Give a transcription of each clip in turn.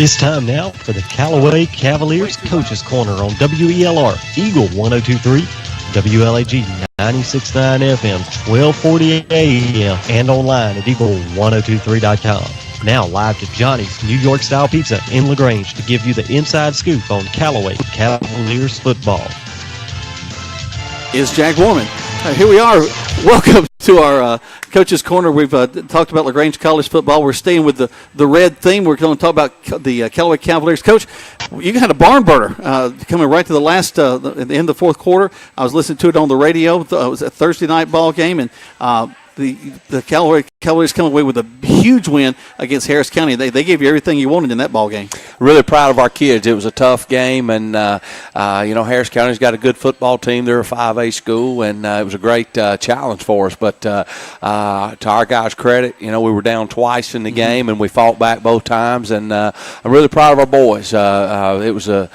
It's time now for the Callaway Cavaliers Coaches Corner on WELR, Eagle 102.3, WLAG 96.9 FM, 1240 AM, and online at eagle1023.com. Now live to Johnny's New York Style Pizza in LaGrange to give you the inside scoop on Callaway Cavaliers football. Is Jack Warman. Here we are. Welcome to our Coach's Corner. We've talked about LaGrange College football. We're staying with the red theme. We're going to talk about the Callaway Cavaliers. Coach, you had a barn burner coming right to the last at the end of the fourth quarter. I was listening to it on the radio. It was a Thursday night ball game, and the Callaway Cavaliers come away with a huge win against Harris County. They gave you everything you wanted in that ball game. Really proud of our kids. It was a tough game, and Harris County's got a good football team. They're a 5A school, and it was a great challenge for us. But to our guys' credit, we were down twice in the game, and we fought back both times. And I'm really proud of our boys. It was a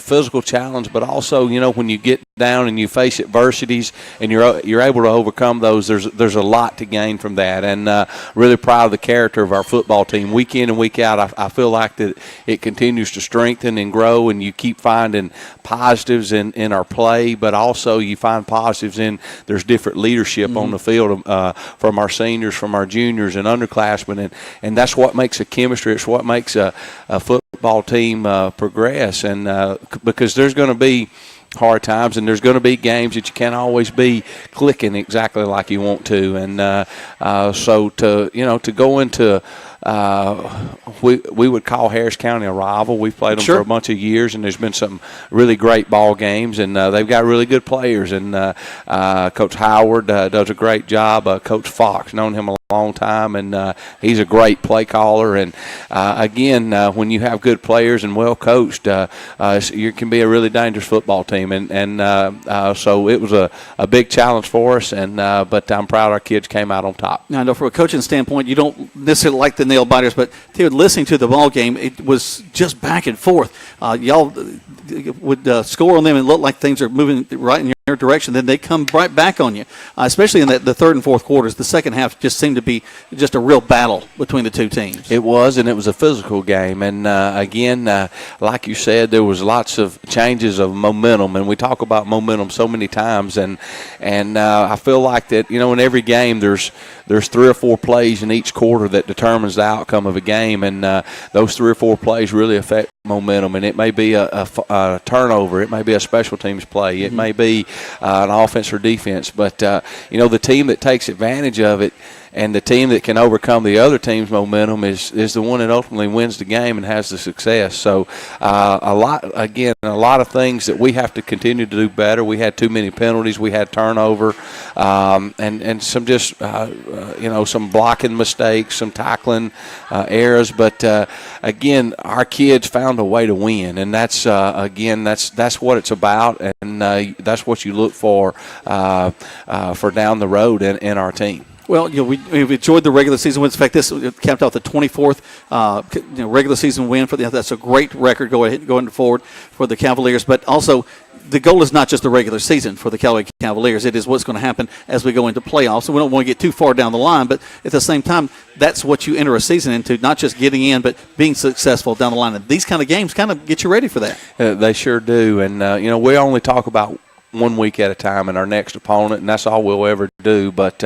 physical challenge, but also when you get down and you face adversities and you're able to overcome those, there's a lot to gain from that. And really proud of the character of our football team. Week in and week out, I feel like that it continues to strengthen and grow, and you keep finding positives in our play, but also you find positives in there's different leadership on the field from our seniors, from our juniors and underclassmen, and that's what makes a chemistry. It's what makes a football team progress, and because there's going to be hard times, and there's going to be games that you can't always be clicking exactly like you want to, and so to go into we would call Harris County a rival. We've played them for a bunch of years, and there's been some really great ball games, and they've got really good players, and Coach Howard does a great job. Coach Fox, known him a long time, and he's a great play caller, and again, when you have good players and well coached, you can be a really dangerous football team, and so it was a big challenge for us, and but I'm proud our kids came out on top. Now, I know from a coaching standpoint, you don't necessarily like the nail biters, but listening to the ball game, it was just back and forth. Y'all would score on them and look like things are moving right in your direction, then they come right back on you, especially in the third and fourth quarters. The second half just seemed to be just a real battle between the two teams. It was, and it was a physical game. And, again, like you said, there was lots of changes of momentum, and we talk about momentum so many times. And I feel like that, in every game there's 3 or 4 plays in each quarter that determines the outcome of a game, and those 3 or 4 plays really affect momentum, and it may be a turnover, it may be a special teams play, it may be an offense or defense, but the team that takes advantage of it and the team that can overcome the other team's momentum is the one that ultimately wins the game and has the success. So a lot of things that we have to continue to do better. We had too many penalties, we had turnover, and some just some blocking mistakes, some tackling errors, but again, our kids found a way to win, and that's what it's about, and that's what you look for down the road in our team. Well, we've enjoyed the regular season wins. In fact, this capped out the 24th regular season win for that's a great record going forward for the Cavaliers. But also, the goal is not just the regular season for the Callaway Cavaliers. It is what's going to happen as we go into playoffs. And we don't want to get too far down the line, but at the same time, that's what you enter a season into, not just getting in, but being successful down the line. And these kind of games kind of get you ready for that. They sure do. And, we only talk about 1 week at a time and our next opponent, and that's all we'll ever do. But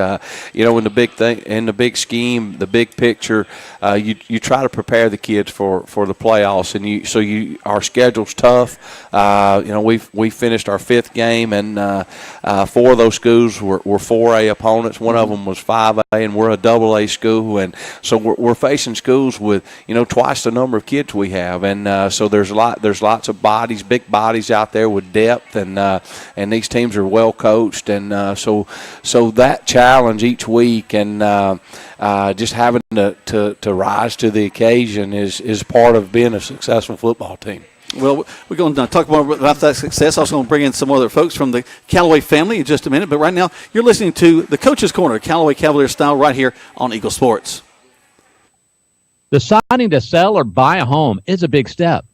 in the big scheme, the big picture, you try to prepare the kids for the playoffs, and our schedule's tough. We finished our 5th game, and 4 of those schools were 4A opponents. One of them was 5A, and we're a AA school, and so we're facing schools with twice the number of kids we have, and so there's lots of bodies, big bodies out there with depth, and these teams are well coached, and so that challenge each week, and just having to rise to the occasion is part of being a successful football team. Well, we're going to talk more about that success. Also going to bring in some other folks from the Callaway family in just a minute. But right now, you're listening to the Coach's Corner, Callaway Cavaliers style, right here on Eagle Sports. Deciding to sell or buy a home is a big step.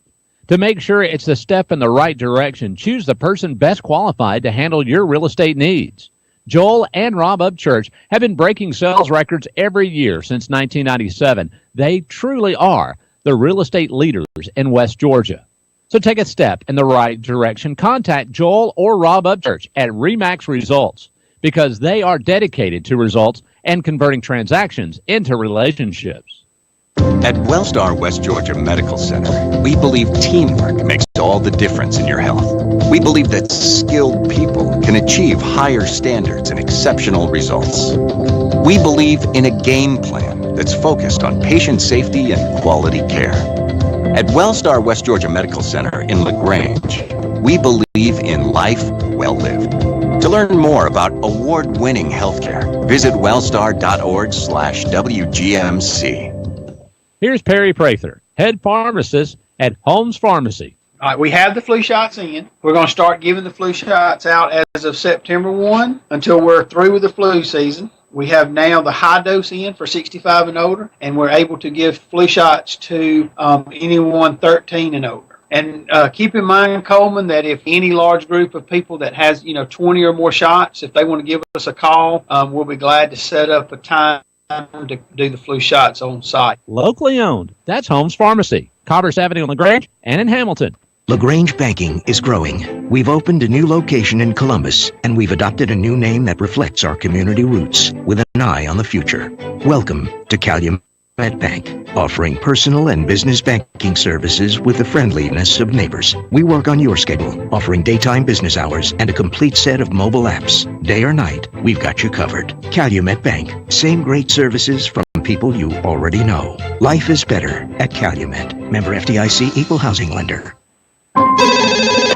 To make sure it's the step in the right direction, choose the person best qualified to handle your real estate needs. Joel and Rob Upchurch have been breaking sales records every year since 1997. They truly are the real estate leaders in West Georgia. So take a step in the right direction. Contact Joel or Rob Upchurch at RE/MAX Results because they are dedicated to results and converting transactions into relationships. At Wellstar West Georgia Medical Center, we believe teamwork makes all the difference in your health. We believe that skilled people can achieve higher standards and exceptional results. We believe in a game plan that's focused on patient safety and quality care. At Wellstar West Georgia Medical Center in LaGrange, we believe in life well lived. To learn more about award-winning healthcare, visit wellstar.org/WGMC. Here's Perry Prather, head pharmacist at Holmes Pharmacy. All right, we have the flu shots in. We're going to start giving the flu shots out as of September 1 until we're through with the flu season. We have now the high dose in for 65 and older, and we're able to give flu shots to anyone 13 and older. And keep in mind, Coleman, that if any large group of people that has 20 or more shots, if they want to give us a call, we'll be glad to set up a time to do the flu shots on site. Locally owned. That's Holmes Pharmacy, Commerce Avenue in LaGrange and in Hamilton. LaGrange Banking is growing. We've opened a new location in Columbus, and we've adopted a new name that reflects our community roots with an eye on the future. Welcome to Calumet Bank, offering personal and business banking services with the friendliness of neighbors. We work on your schedule, offering daytime business hours and a complete set of mobile apps. Day or night, we've got you covered. Calumet Bank, same great services from people you already know. Life is better at Calumet. Member FDIC, equal housing lender.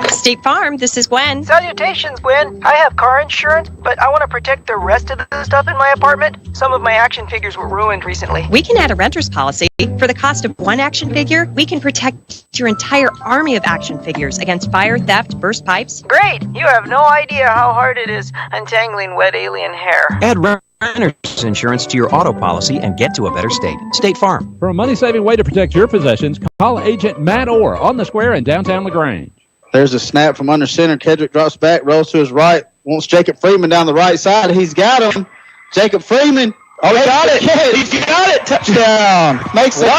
State Farm, this is Gwen. Salutations, Gwen. I have car insurance, but I want to protect the rest of the stuff in my apartment. Some of my action figures were ruined recently. We can add a renter's policy. For the cost of one action figure, we can protect your entire army of action figures against fire, theft, burst pipes. Great! You have no idea how hard it is untangling wet alien hair. Add renter's insurance to your auto policy and get to a better state. State Farm. For a money-saving way to protect your possessions, call Agent Matt Orr on the square in downtown LaGrange. There's a snap from under center. Kedrick drops back, rolls to his right, wants Jacob Freeman down the right side. He's got him. Jacob Freeman. Oh, he got it. He's got it. Touchdown. Makes it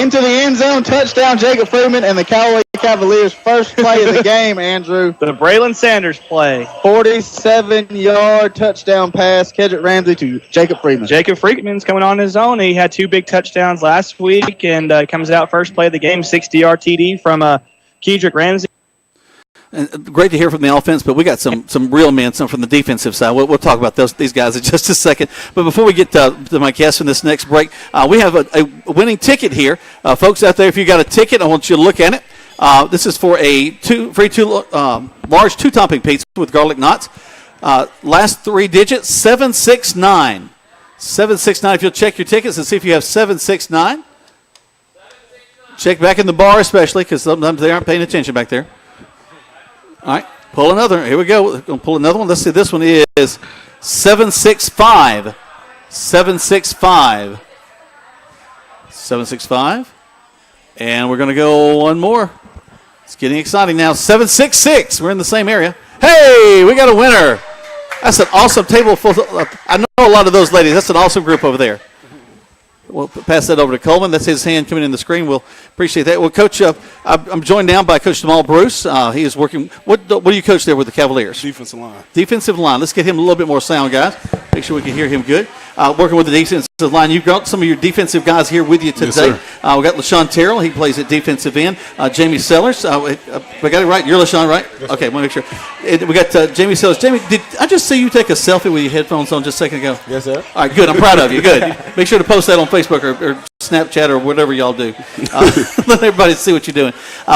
into the end zone. Touchdown, Jacob Freeman, and the Callaway Cavaliers' first play of the game, Andrew. The Braylon Sanders play. 47-yard touchdown pass, Kedrick Ramsey to Jacob Freeman. Jacob Freeman's coming on his own. He had 2 big touchdowns last week and comes out first play of the game, 60-yard TD from Kedrick Ramsey. And great to hear from the offense, but we got some real men, some from the defensive side. We'll talk about these guys in just a second. But before we get to my guests in this next break, we have a winning ticket here. Folks out there, if you got a ticket, I want you to look at it. This is for a large 2-topping pizza with garlic knots. Last 3 digits, 769. 769. If you'll check your tickets and see if you have 769. Check back in the bar especially, because sometimes they aren't paying attention back there. All right, pull another. Here we go. We're going to pull another one. Let's see. This one is 765. 765. 765. And we're going to go one more. It's getting exciting now. 766. We're in the same area. Hey, we got a winner. That's an awesome table full. I know a lot of those ladies. That's an awesome group over there. We'll pass that over to Coleman. That's his hand coming in the screen. We'll appreciate that. Well, Coach, I'm joined now by Coach Jamal Bruce. He is working. What do you coach there with the Cavaliers? Defensive line. Defensive line. Let's get him a little bit more sound, guys. Make sure we can hear him good. Working with the defensive line. You've got some of your defensive guys here with you today. Yes, sir. We got LaShawn Terrell. He plays at defensive end. Jamie Sellers. We got it right. You're LaShawn, right? Yes, okay, want to make sure. We got Jamie Sellers. Jamie, did I just see you take a selfie with your headphones on just a second ago? Yes, sir. All right, good. I'm proud of you. Good. Make sure to post that on Facebook or Snapchat or whatever y'all do. Let everybody see what you're doing.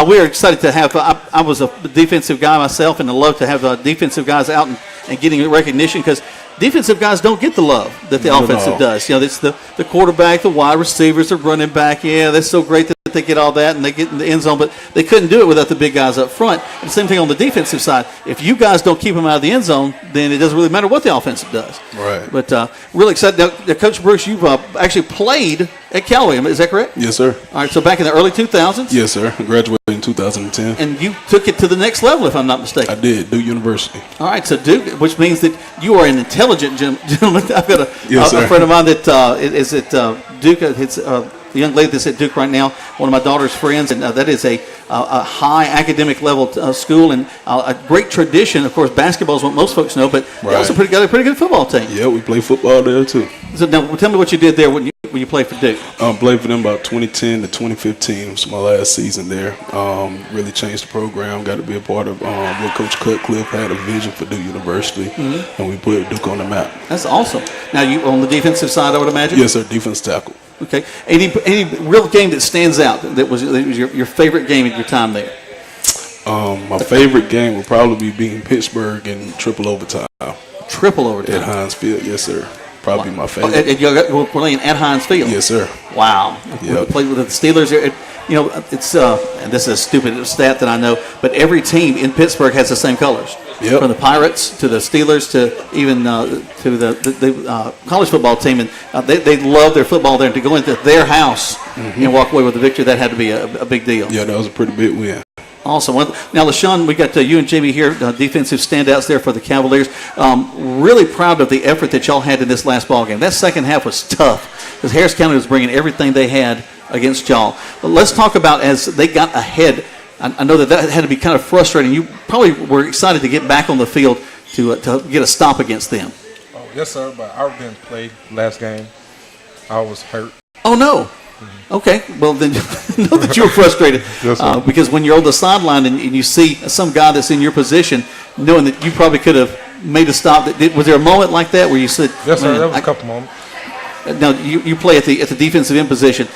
We are excited to have, I was a defensive guy myself, and I love to have defensive guys out and getting recognition because defensive guys don't get the love that the offensive does. It's the quarterback, the wide receivers, the running back. Yeah, that's so great that they get all that and they get in the end zone, but they couldn't do it without the big guys up front. And the same thing on the defensive side. If you guys don't keep them out of the end zone, then it doesn't really matter what the offensive does. Right. But really excited. Now, Coach Bruce, you've actually played at Callaway. Is that correct? Yes, sir. All right, so back in the early 2000s? Yes, sir. I graduated in 2010. And you took it to the next level, if I'm not mistaken. I did, Duke University. All right, so Duke, which means that you are an intelligent gentleman. I've got a Yes, friend of mine that is at Duke. It's the young lady that's at Duke right now, one of my daughter's friends, and that is a high academic level school and a great tradition. Of course, basketball is what most folks know, but they also got a pretty good football team. Yeah, we play football there too. So now, tell me what you did there when you played for Duke. I played for them about 2010 to 2015. It was my last season there. Really changed the program. Got to be a part of what Coach Cutcliffe had a vision for Duke University, and we put Duke on the map. That's awesome. Now, you on the defensive side, I would imagine? Yes, sir, defense tackle. Okay. Any real game that stands out that was your favorite game at your time there? My favorite game would probably be beating Pittsburgh in triple overtime. Triple overtime? At Heinz Field, yes, sir. Probably my favorite. We're playing at Heinz Field? Yes, sir. Wow. Yep. We played with the Steelers. It's and this is a stupid stat that I know, but every team in Pittsburgh has the same colors. Yep. From the Pirates to the Steelers to even to the college football team, and they love their football there. And to go into their house and walk away with a victory, that had to be a big deal. Yeah, that was a pretty big win. Awesome. Well, now, LaShawn, we got you and Jamie here, defensive standouts there for the Cavaliers. Really proud of the effort that y'all had in this last ball game. That second half was tough because Harris County was bringing everything they had against y'all. But let's talk about as they got ahead. I know that had to be kind of frustrating. You probably were excited to get back on the field to get a stop against them. Oh, yes, sir, but I didn't play last game. I was hurt. Oh, no. Okay, well then know that you were frustrated because when you're on the sideline and you see some guy that's in your position, knowing that you probably could have made a stop. Was there a moment like that where you said, "Yes, sir"? There was a couple moments. Now you play at the defensive end position.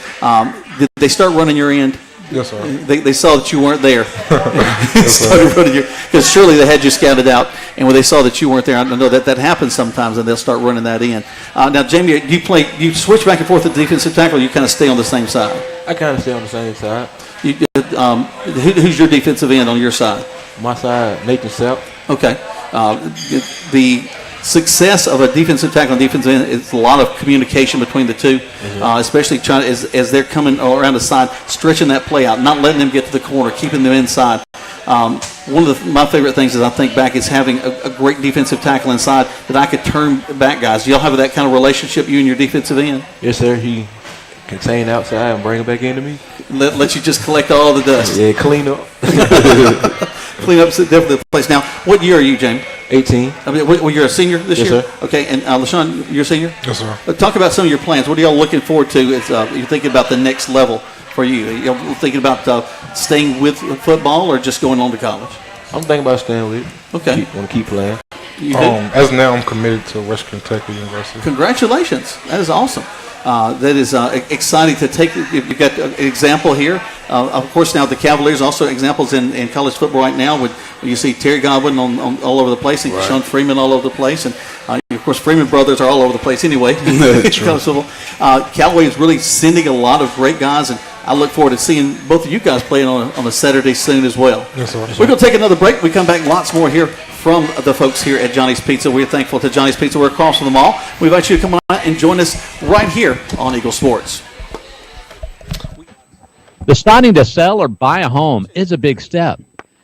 Did they start running your end? Yes, sir. They saw that you weren't there. Yes, started running because surely they had you scouted out, and when they saw that you weren't there, I know that happens sometimes, and they'll start running that in. Now, Jamie, you switch back and forth at defensive tackle, or you kind of stay on the same side? I kind of stay on the same side. Who's your defensive end on your side? My side, Nathan Selp. Okay. The success of a defensive tackle and defensive end is a lot of communication between the two, especially trying as they're coming around the side, stretching that play out, not letting them get to the corner, keeping them inside. One of my favorite things as I think back is having a great defensive tackle inside that I could turn back guys. Do y'all have that kind of relationship, you and your defensive end? Yes, sir. He contain outside and bring it back into me. Let you just collect all the dust. Yeah, clean up. Clean up's definitely the place. Now, what year are you, Jamie? 18. I mean, well, you're a senior this year? Yes, sir. Okay, and LaShawn, you're a senior? Yes, sir. Talk about some of your plans. What are y'all looking forward to as you're thinking about the next level for you? Are y'all thinking about staying with football or just going on to college? I'm thinking about staying with it. Okay. Want to keep playing. As of now, I'm committed to West Kentucky University. Congratulations. That is awesome. That is exciting to take. You've got an example here. Of course, now the Cavaliers also examples in college football right now. When you see Terry Godwin on all over the place and Sean Freeman all over the place. And, of course, Freeman brothers are all over the place anyway. College football. Callaway is really sending a lot of great guys, and I look forward to seeing both of you guys playing on a Saturday soon as well. Yes, sir. We're going to take another break. We come back lots more here from the folks here at Johnny's Pizza. We're thankful to Johnny's Pizza. We're across from the mall. We invite you to come on out and join us right here on Eagle Sports. Deciding to sell or buy a home is a big step.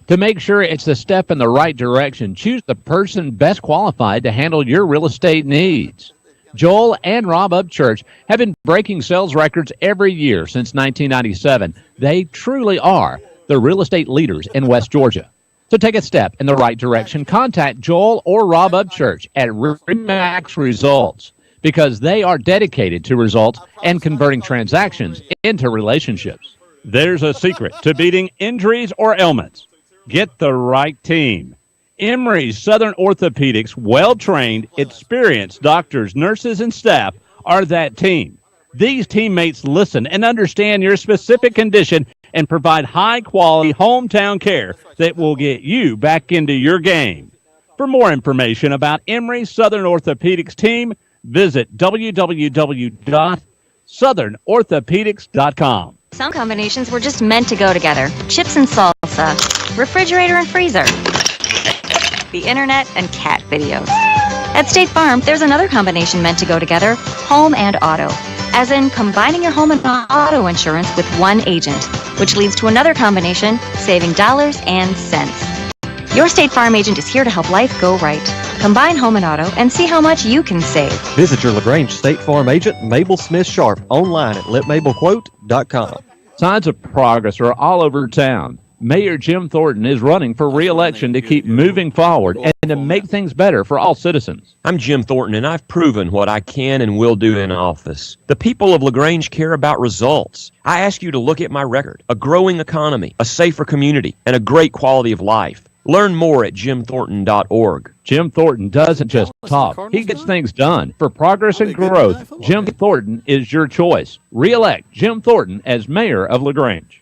To make sure it's the step in the right direction, choose the person best qualified to handle your real estate needs. Joel and Rob Upchurch have been breaking sales records every year since 1997. They truly are the real estate leaders in West Georgia. So take a step in the right direction. Contact Joel or Rob Upchurch at RE/MAX Results because they are dedicated to results and converting transactions into relationships. There's a secret to beating injuries or ailments. Get the right team. Emory's Southern Orthopedics, well-trained, experienced doctors, nurses, and staff are that team. These teammates listen and understand your specific condition and provide high-quality hometown care that will get you back into your game. For more information about Emory's Southern Orthopedics team, visit www.southernorthopedics.com. Some combinations were just meant to go together. Chips and salsa, refrigerator and freezer, the internet and cat videos. At State Farm, there's another combination meant to go together, home and auto. As in combining your home and auto insurance with one agent, which leads to another combination, saving dollars and cents. Your State Farm agent is here to help life go right. Combine home and auto and see how much you can save. Visit your LaGrange State Farm agent, Mabel Smith Sharp, online at letmabelquote.com. Signs of progress are all over town. Mayor Jim Thornton is running for re-election to keep moving forward and to make things better for all citizens. I'm Jim Thornton, and I've proven what I can and will do in office. The people of LaGrange care about results. I ask you to look at my record: a growing economy, a safer community, and a great quality of life. Learn more at jimthornton.org. Jim Thornton doesn't just talk. He gets things done. For progress and growth, Jim Thornton is your choice. Re-elect Jim Thornton as mayor of LaGrange.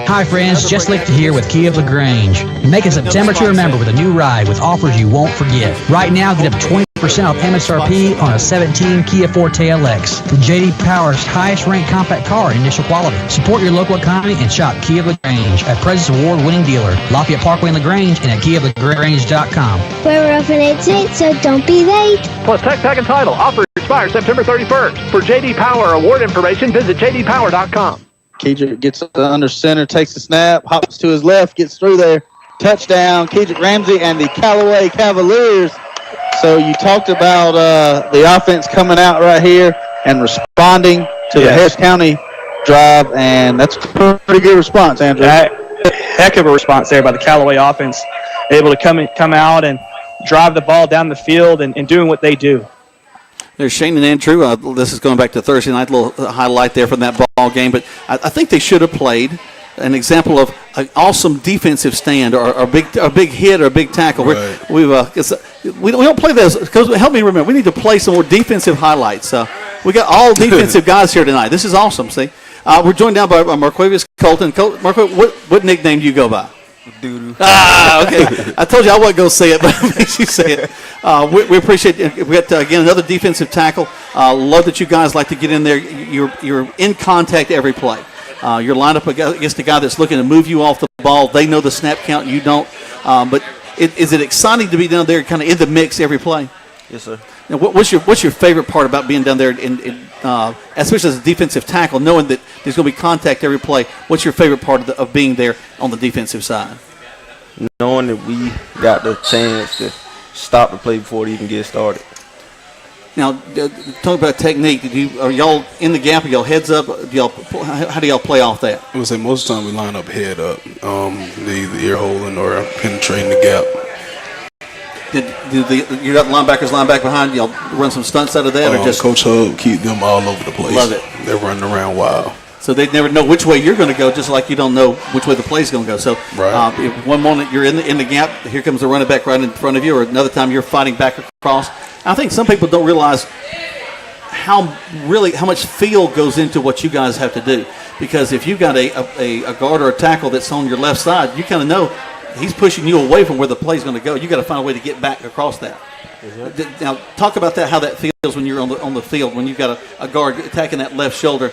Hi friends, Jess Lichter here with Kia of LaGrange. Making September to remember with a new ride with offers you won't forget. Right now, get up to 20% off MSRP on a 17 Kia Forte LX. The J.D. Power's highest ranked compact car in initial quality. Support your local economy and shop Kia of LaGrange, a President's Award-winning dealer. Lafayette Parkway in LaGrange and at KiaofLaGrange.com. We're open 8 to 8, so don't be late. Plus Tech Tag and Title. Offer expires September 31st. For J.D. Power award information, visit jdpower.com. Kedrick gets under center, takes the snap, hops to his left, gets through there. Touchdown, Kedrick Ramsey and the Callaway Cavaliers. So you talked about the offense coming out right here and responding to the Harris County drive, and that's a pretty good response, Andrew. Heck of a response there by the Callaway offense, able to come out and drive the ball down the field and doing what they do. There's Shane and Andrew. This is going back to Thursday night, a little highlight there from that ball game. But I think they should have played an example of an awesome defensive stand or a big hit or a big tackle. Right. We don't play those because help me remember. We need to play some more defensive highlights. We got all defensive guys here tonight. This is awesome. See, we're joined now by Marquavius Colton. Marquavius, what nickname do you go by? Doodoo. Okay. I told you I wasn't going to say it, but it makes you say it. We appreciate it. We got, again, another defensive tackle. Love that you guys like to get in there. You're in contact every play. You're lined up against the guy that's looking to move you off the ball. They know the snap count. You don't. But is it exciting to be down there kind of in the mix every play? Yes, sir. Now, what's your favorite part about being down there, especially as a defensive tackle, knowing that there's going to be contact every play? What's your favorite part of being there on the defensive side? Knowing that we got the chance to stop the play before it even gets started. Now, talk about technique. Are y'all in the gap? Are y'all heads up? How do y'all play off that? I would say most of the time we line up head up, the ear holding or penetrating the gap. You got linebackers line back behind? Y'all run some stunts out of that, or just Coach Hub keep them all over the place? Love it. They're running around wild. So they never know which way you're going to go, just like you don't know which way the play's going to go. So if one moment you're in the gap, here comes the running back right in front of you, or another time you're fighting back across. I think some people don't realize how much feel goes into what you guys have to do. Because if you've got a guard or a tackle that's on your left side, you kind of know he's pushing you away from where the play's going to go. You got to find a way to get back across that. Mm-hmm. Now, talk about that. How that feels when you're on the field, when you've got a guard attacking that left shoulder.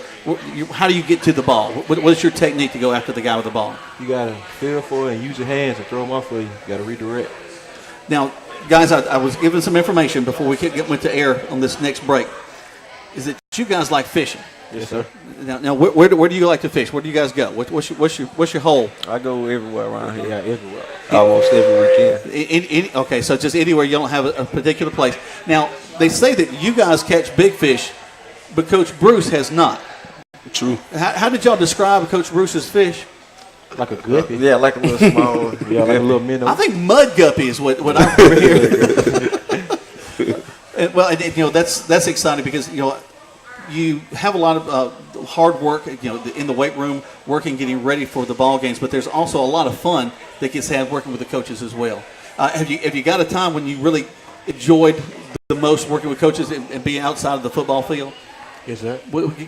How do you get to the ball? What is your technique to go after the guy with the ball? You got to feel for it and use your hands and throw them off for you. You got to redirect. Now, guys, I was given some information before we went to air on this next break. Is that you guys like fishing? Yes, sir. Now where do you like to fish? Where do you guys go? What's your hole? I go everywhere around here. Yeah, everywhere. Almost every weekend. Okay, so just anywhere you don't have a particular place. Now, they say that you guys catch big fish, but Coach Bruce has not. True. How did y'all describe Coach Bruce's fish? Like a guppy. Yeah, like a little small. Yeah, like a little minnow. I think mud guppy is what I remember here. Well, that's exciting because you have a lot of hard work, in the weight room, working, getting ready for the ball games. But there's also a lot of fun that gets had working with the coaches as well. Have you got a time when you really enjoyed the most working with coaches and being outside of the football field? Yes, sir.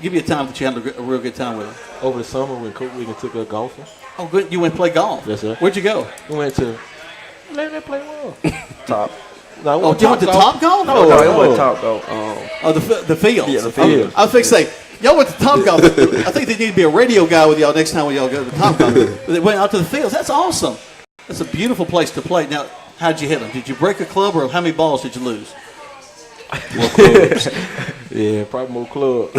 Give me a time that you had a real good time with them. Over the summer when Coach Wiggins took us golfing. Oh, good. You went to play golf? Yes, sir. Where'd you go? We went to They play well. Top. No, you went to Top Golf? No, it wasn't Top Golf. The field. Yeah, the field. I was fixing to say, y'all went to Top Golf. I think they need to be a radio guy with y'all next time when y'all go to Top Golf. They went out to the fields. That's awesome. That's a beautiful place to play. Now, how'd you hit them? Did you break a club, or how many balls did you lose? More clubs. Yeah, probably more clubs.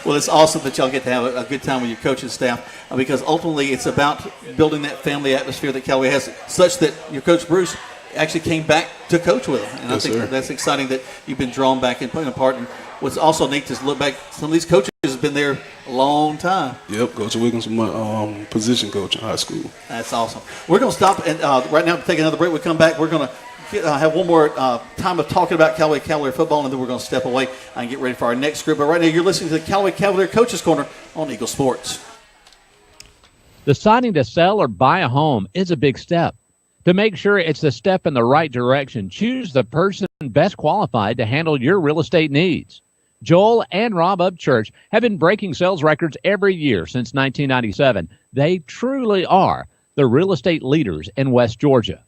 Well, it's awesome that y'all get to have a good time with your coaching staff because ultimately it's about building that family atmosphere that Callaway has, such that your coach Bruce actually came back to coach with them. And Yes, I think sir. that's exciting that you've been drawn back and playing a part. And what's also neat is look back, some of these coaches have been there a long time. Yep, Coach Wiggins was my position coach in high school. That's awesome. We're going to stop and right now take another break. We come back. We're going to have one more time of talking about Callaway Cavalier football, and then we're going to step away and get ready for our next group. But right now, you're listening to the Callaway Cavalier Coaches Corner on Eagle Sports. Deciding to sell or buy a home is a big step. To make sure it's a step in the right direction, choose the person best qualified to handle your real estate needs. Joel and Rob Upchurch have been breaking sales records every year since 1997. They truly are the real estate leaders in West Georgia.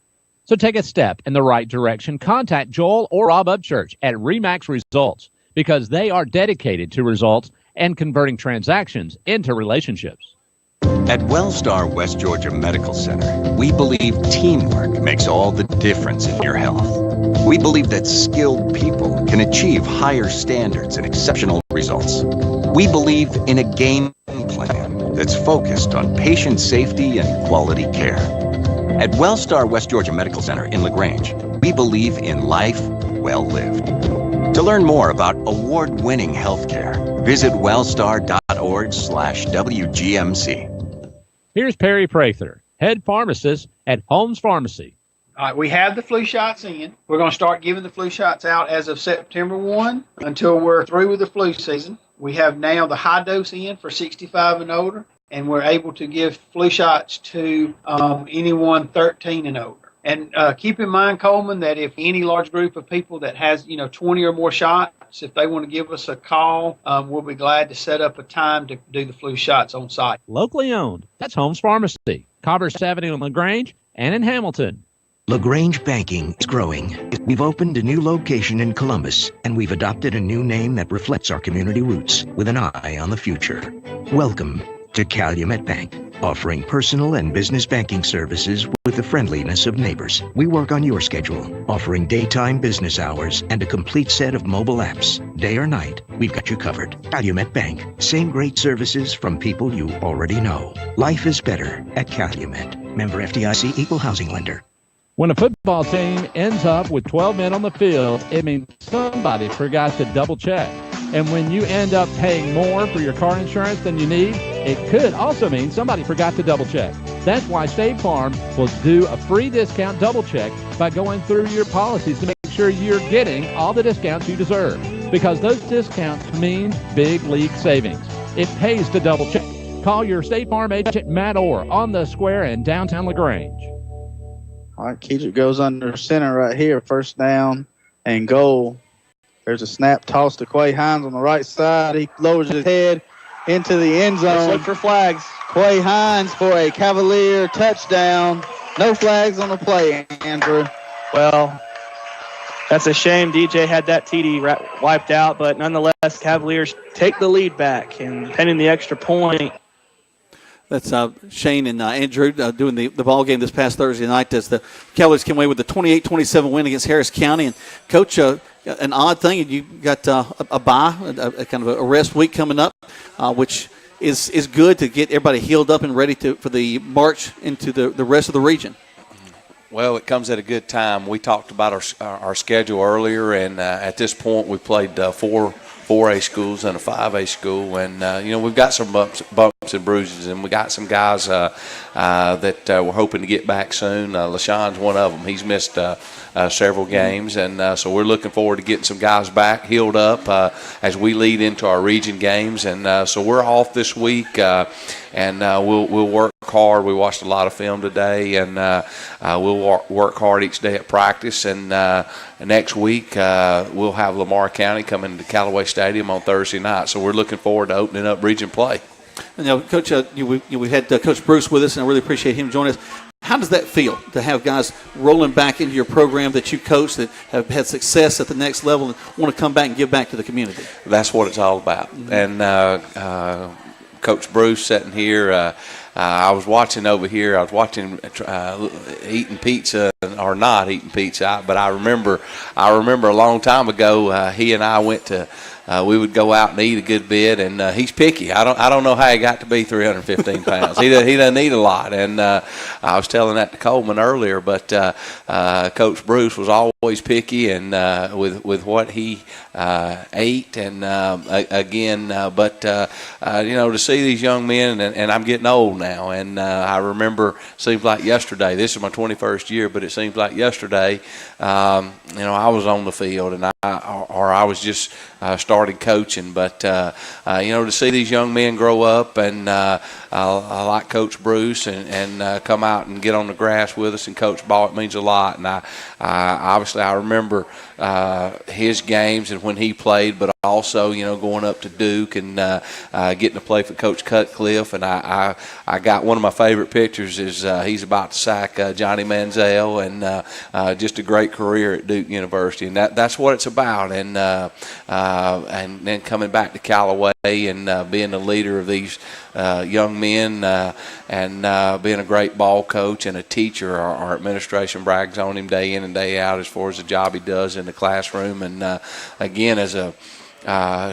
So take a step in the right direction. Contact Joel or Rob Upchurch at RE/MAX Results because they are dedicated to results and converting transactions into relationships. At Wellstar West Georgia Medical Center, we believe teamwork makes all the difference in your health. We believe that skilled people can achieve higher standards and exceptional results. We believe in a game plan that's focused on patient safety and quality care. At Wellstar West Georgia Medical Center in LaGrange, we believe in life well lived. To learn more about award-winning healthcare, visit wellstar.org/WGMC. Here's Perry Prather, head pharmacist at Holmes Pharmacy. All right, we have the flu shots in. We're going to start giving the flu shots out as of September 1 until we're through with the flu season. We have now the high dose in for 65 and older, and we're able to give flu shots to anyone 13 and older. And keep in mind, Coleman, that if any large group of people that has 20 or more shots, if they want to give us a call, we'll be glad to set up a time to do the flu shots on site. Locally owned. That's Holmes Pharmacy, Commerce Avenue in LaGrange and in Hamilton. LaGrange Banking is growing. We've opened a new location in Columbus, and we've adopted a new name that reflects our community roots with an eye on the future. Welcome to Calumet Bank, offering personal and business banking services with the friendliness of neighbors. We work on your schedule, offering daytime business hours and a complete set of mobile apps. Day or night, we've got you covered. Calumet Bank, same great services from people you already know. Life is better at Calumet. Member FDIC, equal housing lender. When a football team ends up with 12 men on the field, it means somebody forgot to double check. And when you end up paying more for your car insurance than you need, it could also mean somebody forgot to double check. That's why State Farm will do a free discount double check by going through your policies to make sure you're getting all the discounts you deserve. Because those discounts mean big league savings. It pays to double check. Call your State Farm agent, Matt Orr, on the square in downtown LaGrange. All right, Kedrick goes under center right here. First down and goal. There's a snap toss to Quay Hines on the right side. He lowers his head into the end zone. Let's look for flags. Quay Hines for a Cavalier touchdown. No flags on the play, Andrew. Well, that's a shame. DJ had that TD wiped out, but nonetheless, Cavaliers take the lead back and pending the extra point. That's Shane and Andrew doing the ball game this past Thursday night as the Cavaliers came away with the 28-27 win against Harris County. And, Coach, an odd thing, you got a bye, a kind of a rest week coming up, which is good to get everybody healed up and ready for the march into the rest of the region. Well, it comes at a good time. We talked about our schedule earlier, and at this point we played 4A schools and a 5A school, and we've got some bumps and bruises, and we got some guys that we're hoping to get back soon. LaShawn's one of them. He's missed several games, and so we're looking forward to getting some guys back, healed up as we lead into our region games, and so we're off this week, and we'll work hard. We watched a lot of film today, and we'll work hard each day at practice, and next week we'll have Lamar County coming to Callaway Stadium on Thursday night, so we're looking forward to opening up region play. And, Coach, we had Coach Bruce with us, and I really appreciate him joining us. How does that feel to have guys rolling back into your program that you coach that have had success at the next level and want to come back and give back to the community? That's what it's all about. Mm-hmm. And Coach Bruce sitting here, I was watching over here. I was watching eating pizza or not eating pizza, but I remember a long time ago he and I went to we would go out and eat a good bit. And he's picky. I don't know how he got to be 315 pounds. He doesn't eat a lot. And I was telling that to Coleman earlier, but Coach Bruce was always picky and with what he ate. And again, but to see these young men, and I'm getting old now, and I remember, seems like yesterday. This is my 21st year, but it seems like yesterday. I was on the field, and I was just started coaching. But to see these young men grow up, and I like Coach Bruce, and come out and get on the grass with us and coach ball. It means a lot. And I remember his games and when he played, but also going up to Duke and getting to play for Coach Cutcliffe. And I got one of my favorite pictures is he's about to sack Johnny Manziel, and just a great career at Duke University. And that's what it's about. And then coming back to Callaway and being the leader of these young men, and being a great ball coach and a teacher. Our administration brags on him day in and day out as far as the job he does in the classroom. And again, as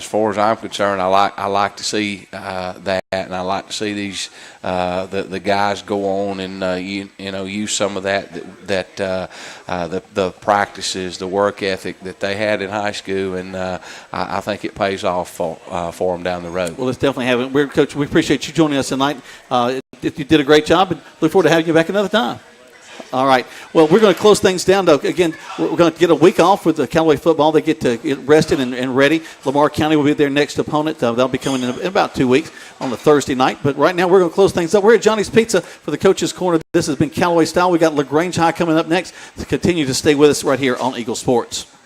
far as I'm concerned, I like to see that, and I like to see these the guys go on and use some of that the practices, the work ethic that they had in high school, and I think it pays off for them down the road. Well, it's definitely having. Coach, we appreciate you joining us tonight. You did a great job, and look forward to having you back another time. All right. Well, we're going to close things down, though. Again, we're going to get a week off with the Callaway football. They get to get rested and ready. Lamar County will be their next opponent. They'll be coming in about 2 weeks on a Thursday night. But right now, we're going to close things up. We're at Johnny's Pizza for the Coach's Corner. This has been Callaway Style. We got LaGrange High coming up next. Continue to stay with us right here on Eagle Sports.